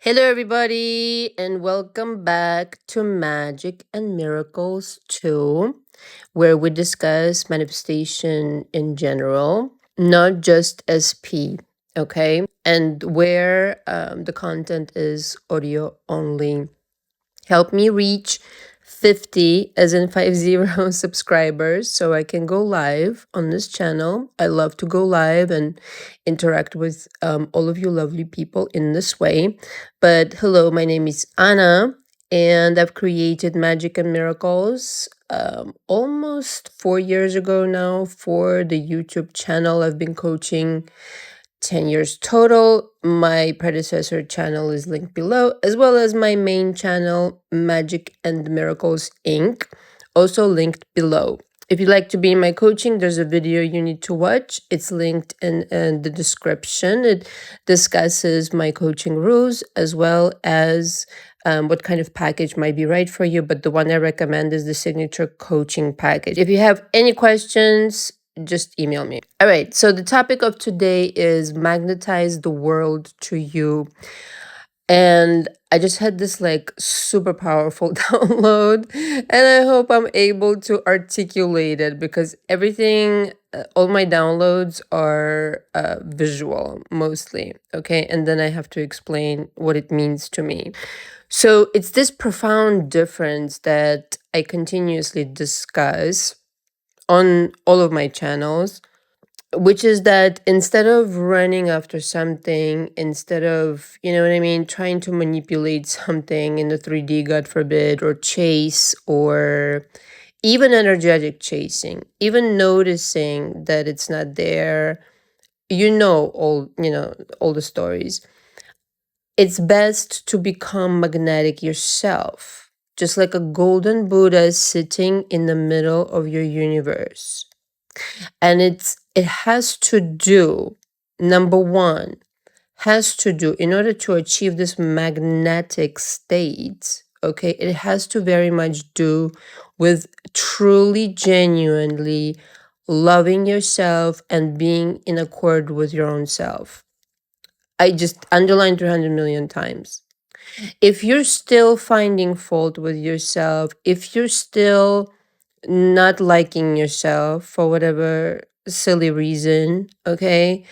Hello, everybody, and welcome back to Magic and Miracles 2, where we discuss manifestation in general, not just SP, okay? And where the content is audio only. Help me reach 50, as in 50 subscribers, so I can go live on this channel. I love to go live and interact with all of you lovely people in this way. But hello, my name is Anna, and I've created Magic and Miracles almost 4 years ago now for the YouTube channel. I've been coaching 10 years total. My predecessor channel is linked below, as well as my main channel, Magic and Miracles Inc., also linked below. If you'd like to be in my coaching, there's a video you need to watch. It's linked in the description. It discusses my coaching rules as well as what kind of package might be right for you. But the one I recommend is the signature coaching package. If you have any questions, just email me. All right, so the topic of today is magnetize the world to you. And I just had this like super powerful download, and I hope I'm able to articulate it because everything, all my downloads are visual mostly, okay? And then I have to explain what it means to me. So it's this profound difference that I continuously discuss on all of my channels, which is that instead of running after something, instead of, you know what I mean, trying to manipulate something in the 3D, God forbid, or chase, or even energetic chasing, even noticing that it's not there, all the stories. It's best to become magnetic yourself, just like a golden Buddha sitting in the middle of your universe. And it has to do, number one, has to do, in order to achieve this magnetic state, okay, it has to very much do with truly, genuinely loving yourself and being in accord with your own self. I just underlined 300 million times. If you're still finding fault with yourself, if you're still not liking yourself for whatever silly reason, okay?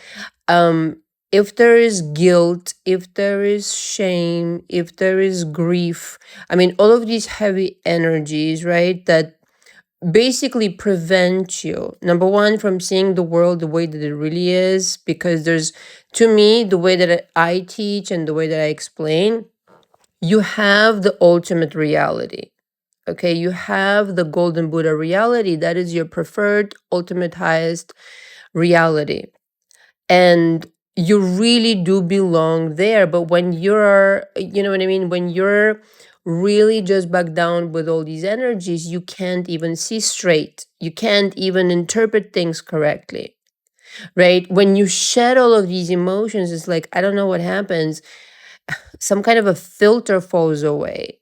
If there is guilt, if there is shame, if there is grief, I mean, all of these heavy energies, right, that basically prevent you, number one, from seeing the world the way that it really is, because there's, to me, the way that I teach and the way that I explain, you have the ultimate reality. Okay, you have the golden Buddha reality. That is your preferred, ultimate, highest reality. And you really do belong there. But when you're, you know what I mean? When you're really just back down with all these energies, you can't even see straight. You can't even interpret things correctly, right? When you shed all of these emotions, it's like, I don't know what happens. Some kind of a filter falls away.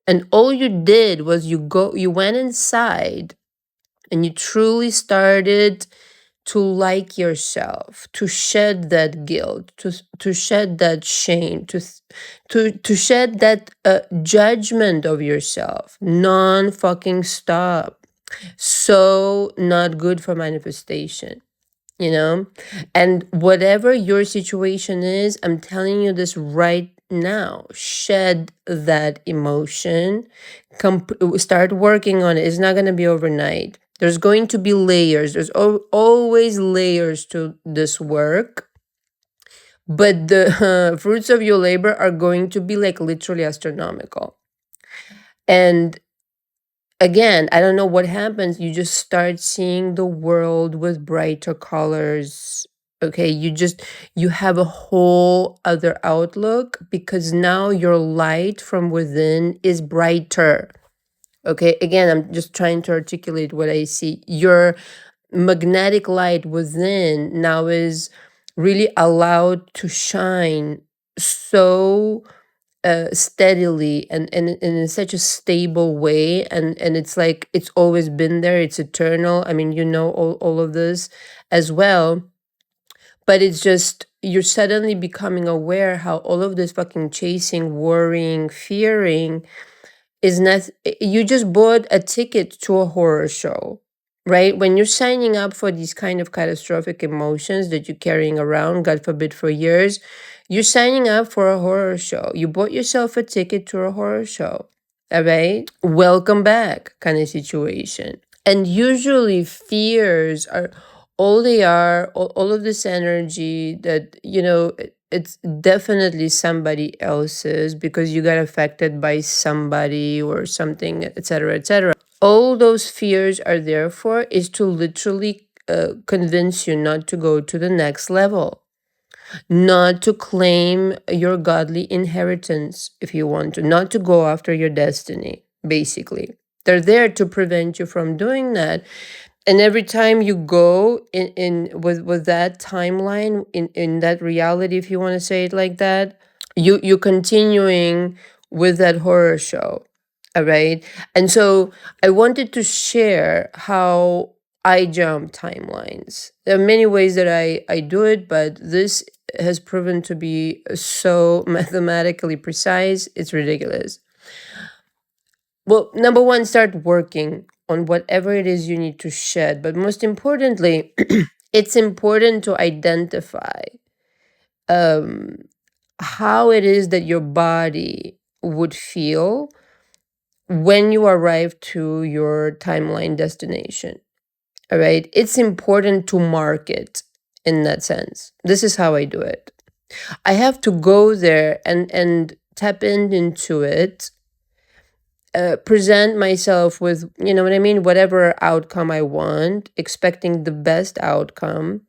And all you did was you went inside and you truly started to like yourself, to shed that guilt, to shed that shame, to shed that judgment of yourself. Non-fucking stop. So not good for manifestation, you know? And whatever your situation is, I'm telling you this right now, shed that emotion, start working on it. It's not going to be overnight. There's going to be layers. There's always layers to this work. But the fruits of your labor are going to be like literally astronomical. And again, I don't know what happens. You just start seeing the world with brighter colors. Okay, you have a whole other outlook because now your light from within is brighter. Okay, again, I'm just trying to articulate what I see. Your magnetic light within now is really allowed to shine so steadily and in such a stable way, and it's like it's always been there, it's eternal. I mean, all of this as well. But it's just you're suddenly becoming aware how all of this fucking chasing, worrying, fearing is not, you just bought a ticket to a horror show, right? When you're signing up for these kind of catastrophic emotions that you're carrying around, God forbid, for years, you're signing up for a horror show. You bought yourself a ticket to a horror show, all right? Welcome back kind of situation. And usually fears are all they are, all of this energy that, it's definitely somebody else's because you got affected by somebody or something, etc., etc. All those fears are there for is to literally convince you not to go to the next level, not to claim your godly inheritance if you want to, not to go after your destiny, basically. They're there to prevent you from doing that. And every time you go in with that timeline, in that reality, if you want to say it like that, you're continuing with that horror show. All right. And so I wanted to share how I jump timelines. There are many ways that I do it, but this has proven to be so mathematically precise, it's ridiculous. Well, number one, start working on whatever it is you need to shed. But most importantly, it's important to identify how it is that your body would feel when you arrive to your timeline destination. All right. It's important to mark it in that sense. This is how I do it. I have to go there and tap into it, present myself with, you know what I mean, whatever outcome I want, expecting the best outcome.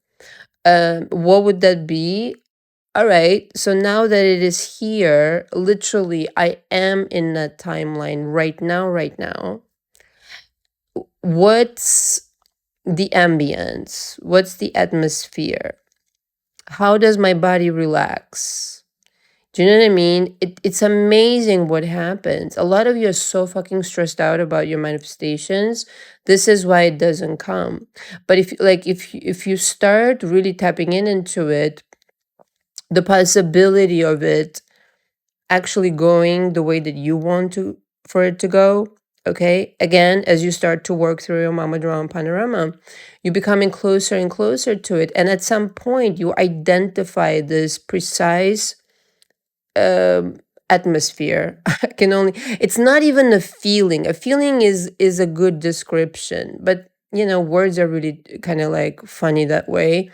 What would that be? All right, so now that it is here, literally, I am in that timeline right now, right now. What's the ambience? What's the atmosphere? How does my body relax? Do you know what I mean? It's amazing what happens. A lot of you are so fucking stressed out about your manifestations. This is why it doesn't come. But if you start really tapping into it, the possibility of it actually going the way that you want to for it to go, okay, again, as you start to work through your mama drama panorama, you're becoming closer and closer to it, and at some point you identify this precise atmosphere. I can only, it's not even a feeling. A feeling is a good description, but words are really kind of like funny that way.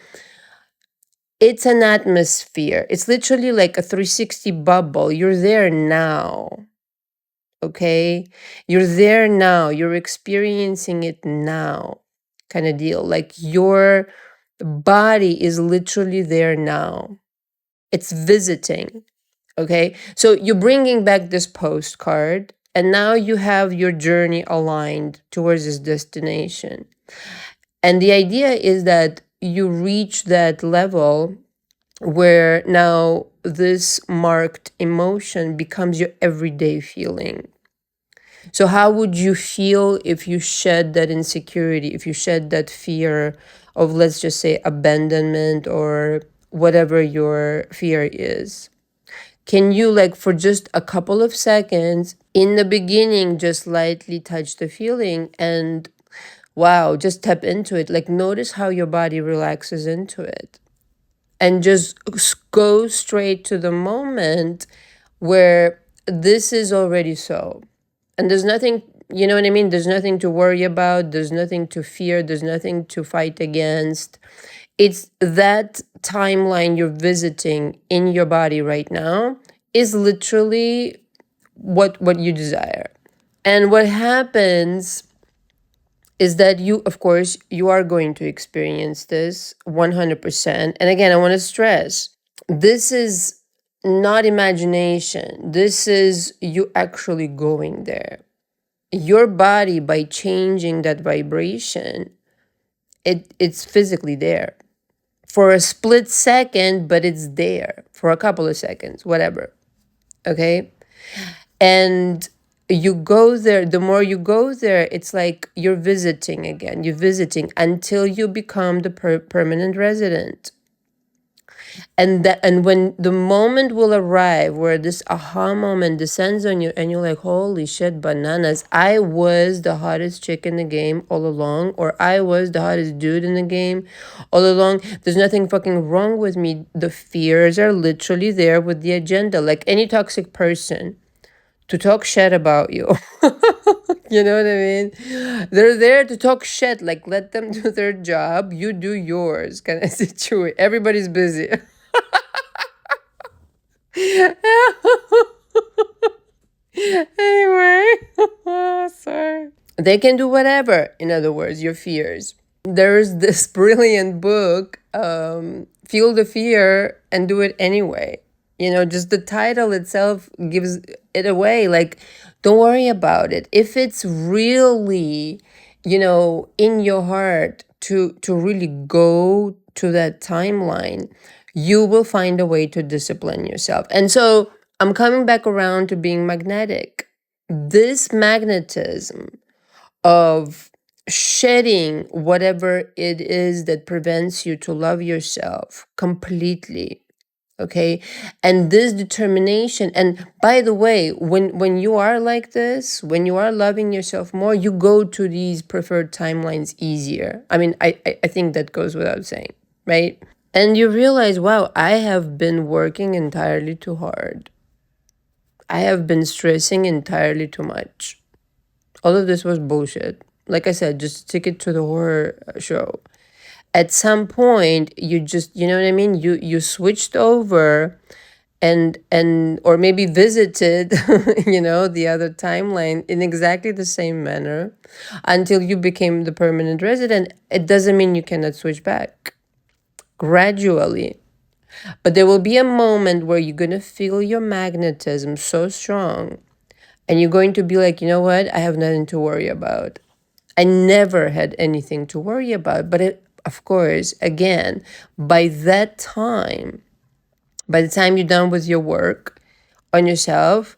It's an atmosphere. It's literally like a 360 bubble. You're there now. Okay? You're there now. You're experiencing it now. Kind of deal. Like your body is literally there now. It's visiting. Okay? So you're bringing back this postcard, and now you have your journey aligned towards this destination. And the idea is that you reach that level where now this marked emotion becomes your everyday feeling. So how would you feel if you shed that insecurity, if you shed that fear of, let's just say, abandonment or whatever your fear is? Can you, like, for just a couple of seconds in the beginning, just lightly touch the feeling and wow, just tap into it? Like, notice how your body relaxes into it. And just go straight to the moment where this is already so. And there's nothing, you know what I mean? There's nothing to worry about. There's nothing to fear. There's nothing to fight against. It's that timeline you're visiting in your body right now is literally what you desire. And what happens is that you, of course, you are going to experience this 100%. And again, I want to stress, this is not imagination. This is you actually going there. Your body, by changing that vibration, it's physically there for a split second, but it's there for a couple of seconds, whatever. Okay? And you go there, the more you go there, it's like you're visiting again. You're visiting until you become the permanent resident. And when the moment will arrive where this aha moment descends on you and you're like, holy shit, bananas, I was the hottest chick in the game all along, or I was the hottest dude in the game all along. There's nothing fucking wrong with me. The fears are literally there with the agenda, like any toxic person, to talk shit about you. You know what I mean? They're there to talk shit. Like, let them do their job. You do yours. Kind of situation. Everybody's busy. Anyway, sorry. They can do whatever, in other words, your fears. There's this brilliant book, Feel the Fear and Do It Anyway. Just the title itself gives it away. Like, don't worry about it. If it's really, in your heart to really go to that timeline, you will find a way to discipline yourself. And so I'm coming back around to being magnetic. This magnetism of shedding whatever it is that prevents you to love yourself completely, okay, and this determination. And by the way, when you are like this, when you are loving yourself more, you go to these preferred timelines easier. I mean, I think that goes without saying, right? And you realize, wow, I have been working entirely too hard. I have been stressing entirely too much. All of this was bullshit. Like I said, just stick it to the horror show. At some point, you just, you know what I mean? You switched over and or maybe visited, the other timeline in exactly the same manner until you became the permanent resident. It doesn't mean you cannot switch back gradually. But there will be a moment where you're going to feel your magnetism so strong and you're going to be like, you know what? I have nothing to worry about. I never had anything to worry about. But of course, again, by the time you're done with your work on yourself,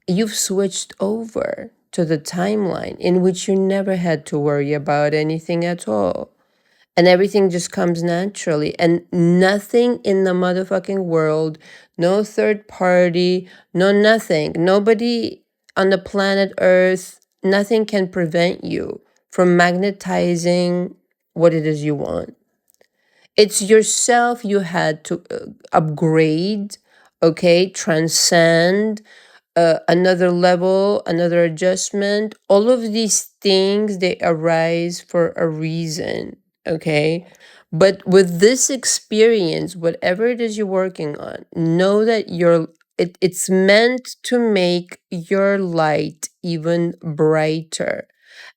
you've switched over to the timeline in which you never had to worry about anything at all. And everything just comes naturally. And nothing in the motherfucking world, no third party, no nothing, nobody on the planet Earth, nothing can prevent you from magnetizing what it is you want. It's yourself you had to upgrade, okay, transcend, another level, another adjustment. All of these things, they arise for a reason, okay? But with this experience, whatever it is you're working on, know that it's meant to make your light even brighter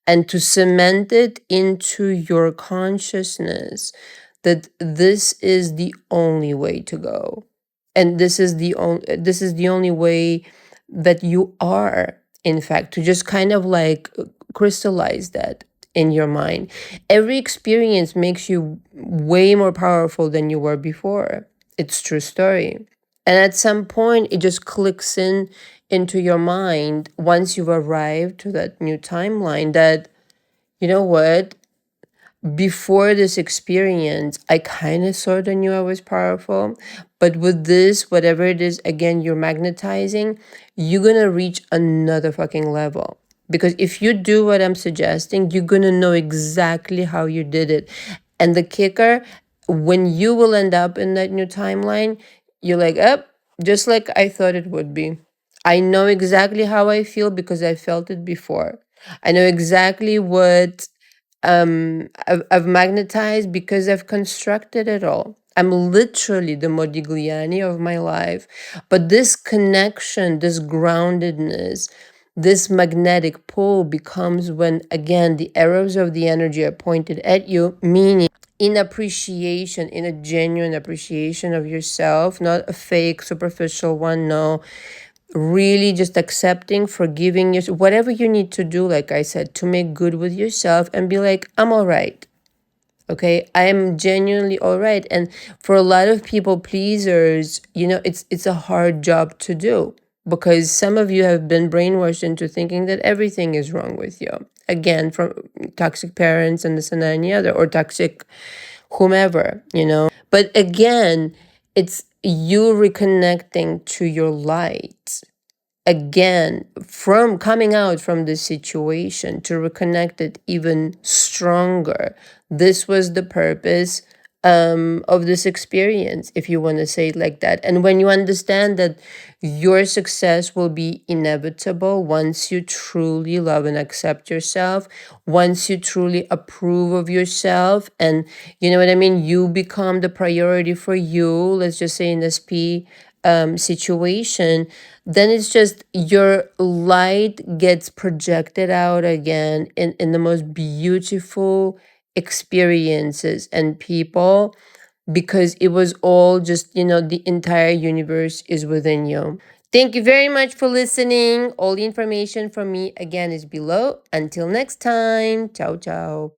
and to cement it into your consciousness that this is the only way to go. And this is the only way that you are, in fact, to just kind of like crystallize that in your mind. Every experience makes you way more powerful than you were before. It's true story. And at some point, it just clicks into your mind once you've arrived to that new timeline that, you know what? Before this experience, I kind of sort of knew I was powerful. But with this, whatever it is, again, you're magnetizing, you're going to reach another fucking level. Because if you do what I'm suggesting, you're going to know exactly how you did it. And the kicker, when you will end up in that new timeline, you're like, just like I thought it would be. I know exactly how I feel because I felt it before. I know exactly what I've magnetized because I've constructed it all. I'm literally the Modigliani of my life. But this connection, this groundedness, this magnetic pull becomes when, again, the arrows of the energy are pointed at you, meaning in appreciation, in a genuine appreciation of yourself, not a fake, superficial one, no. Really just accepting, forgiving yourself, whatever you need to do, like I said, to make good with yourself and be like, I'm all right. Okay, I am genuinely all right. And for a lot of people pleasers, it's a hard job to do because some of you have been brainwashed into thinking that everything is wrong with you. Again, from toxic parents and this and that and the other, or toxic whomever. But again, It's you reconnecting to your light again, from coming out from the situation to reconnect it even stronger. This was the purpose of this experience, if you want to say it like that. And when you understand that your success will be inevitable once you truly love and accept yourself, once you truly approve of yourself, and you know what I mean, you become the priority for you, let's just say in SP situation, then it's just your light gets projected out again in the most beautiful experiences and people, because it was all just, the entire universe is within you. Thank you very much for listening. All the information from me again is below. Until next time, ciao ciao.